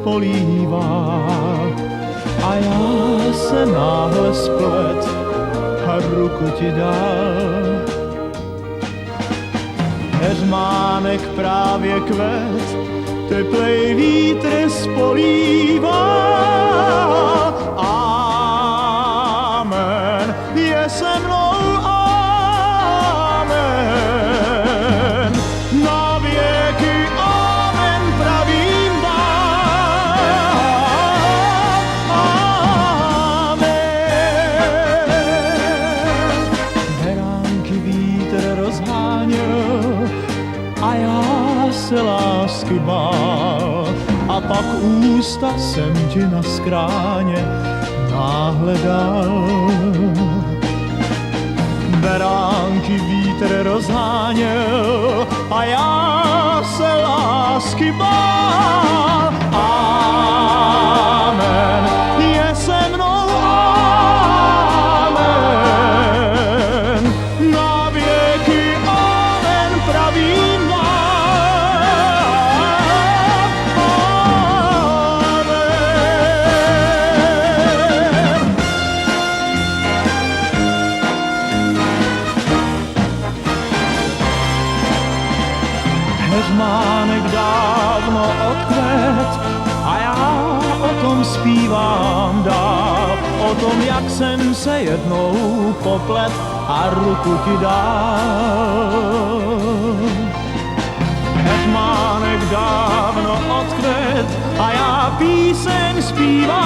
polívá. A já se náhle splet a ruku ti dal. Heřmánek právě kvet, teplej vítr spolívá. Amen, je se mnou, amen. Na věky amen pravím vám. Amen. Beránky vítr rozháněl a já se lásky bál. A pak ústa jsem ti na skráně náhle dal. Beránky vítr rozháněl a já se lásky bál. Amen, je se mnou, amen. Na věky amen pravím vám. Heřmánek dávno odkvet a já o tom zpívám dál. O tom, jak jsem se jednou poplet a ruku ti dal. Heřmánek dávno odkvet a já píseň zpívám